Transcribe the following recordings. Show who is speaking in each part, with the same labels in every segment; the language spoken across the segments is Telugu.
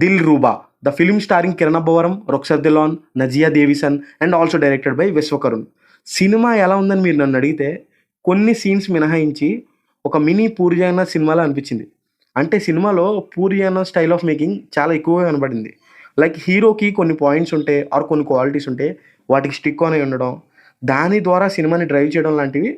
Speaker 1: Dil Ruba, the film starring Kiran Abbavaram, Rukshar Dhillon, Nazia Davison and also directed by Vishwakarun. Cinema ఎలా ఉందని మీరు నన్ను అడిగితే కొన్ని సీన్స్ మినహాయించి ఒక మినీ పూరి జగన్నాథ్ సినిమాలా అనిపించింది. అంటే సినిమాలో Puri Jagannadh style of making చాలా ఎక్కువగా కనబడింది. లైక్ హీరోకి కొన్ని పాయింట్స్ ఉంటే ఆర్ కొన్ని క్వాలిటీస్ ఉంటే వాటికి స్టిక్ ఆన్ అయి ఉండడం, దాని ద్వారా సినిమాని డ్రైవ్ చేయడం లాంటివి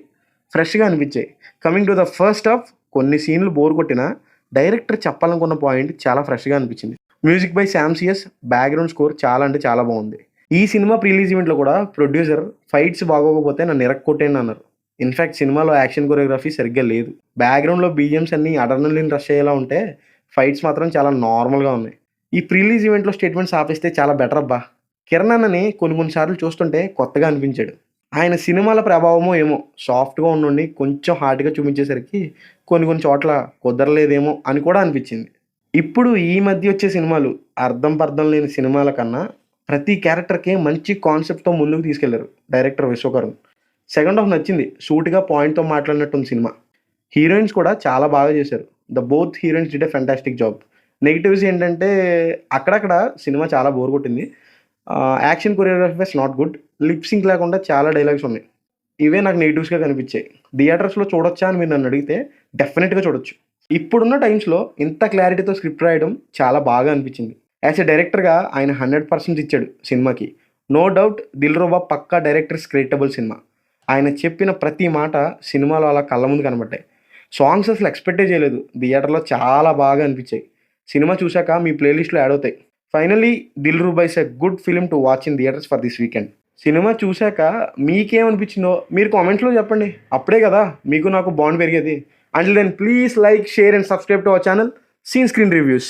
Speaker 1: ఫ్రెష్గా అనిపించాయి. Coming to the first half, కొన్ని సీన్లు బోర్ కొట్టినా డైరెక్టర్ చెప్పాలనుకున్న పాయింట్ చాలా ఫ్రెష్గా అనిపించింది. మ్యూజిక్ బై శామ్సియస్, బ్యాక్గ్రౌండ్ స్కోర్ చాలా అంటే చాలా బాగుంది. ఈ సినిమా ప్రీలీజ్ ఈవెంట్లో కూడా ప్రొడ్యూసర్ ఫైట్స్ బాగోకపోతే నన్ను ఇరక్కొట్టేయండి అన్నారు. ఇన్ఫ్యాక్ట్ సినిమాలో యాక్షన్ కొరియోగ్రఫీ సరిగ్గా లేదు. బ్యాక్గ్రౌండ్లో బీజిఎమ్స్ అన్ని అడ్రినలిన్ రష్ అయ్యేలా ఉంటే ఫైట్స్ మాత్రం చాలా నార్మల్గా ఉన్నాయి. ఈ ప్రీలీజ్ ఈవెంట్లో స్టేట్మెంట్స్ ఆపేస్తే చాలా బెటర్ అబ్బా. కిరణ్ అన్నని కొన్నిసార్లు చూస్తుంటే కొత్తగా అనిపించాడు. ఆయన సినిమాల ప్రభావమో ఏమో సాఫ్ట్గా ఉండి కొంచెం హార్డ్గా చూపించేసరికి కొన్ని చోట్ల కుదరలేదేమో అని కూడా అనిపించింది. ఇప్పుడు ఈ మధ్య వచ్చే సినిమాలు అర్థం పర్థం లేని సినిమాల కన్నా ప్రతి క్యారెక్టర్కి మంచి కాన్సెప్ట్తో ముందుకు తీసుకెళ్లారు డైరెక్టర్ విశ్వకరుణ్. సెకండ్ హాఫ్ నచ్చింది, సూటిగా పాయింట్తో మాట్లాడినట్టుంది సినిమా. హీరోయిన్స్ కూడా చాలా బాగా చేశారు. The both heroines did a fantastic job. Negatives ఏంటంటే అక్కడక్కడ సినిమా చాలా బోర్ కొట్టింది. Action choreography was not good. Lip sync లేకుండా చాలా డైలాగ్స్ ఉన్నాయి. ఇవే నాకు నెగిటివ్స్గా కనిపించాయి. థియేటర్స్లో చూడొచ్చా అని మీరు నన్ను అడిగితే డెఫినెట్గా చూడొచ్చు. ఇప్పుడున్న టైమ్స్లో ఇంత క్లారిటీతో స్క్రిప్ట్ రాయడం చాలా బాగా అనిపించింది. యాజ్ ఎ డైరెక్టర్గా ఆయన 100% ఇచ్చాడు సినిమాకి. నో డౌట్ దిల్ రూబా పక్కా డైరెక్టర్స్ క్రియేటబుల్ సినిమా. ఆయన చెప్పిన ప్రతి మాట సినిమాలో అలా కళ్ళ ముందు కనబడ్డాయి. సాంగ్స్ అసలు ఎక్స్పెక్టే చేయలేదు, థియేటర్లో చాలా బాగా అనిపించాయి. సినిమా చూశాక మీ ప్లేలిస్ట్లో యాడ్ అవుతాయి. Finally Dil Ruba is a good film to watch in theatres for this weekend. Cinema చూశాక మీకేమనిపించిందో మీరు కామెంట్స్లో చెప్పండి. అప్పుడే కదా మీకు నాకు బాండ్ పెరిగేది. Until then please like, share and subscribe to our channel Seen Screen reviews.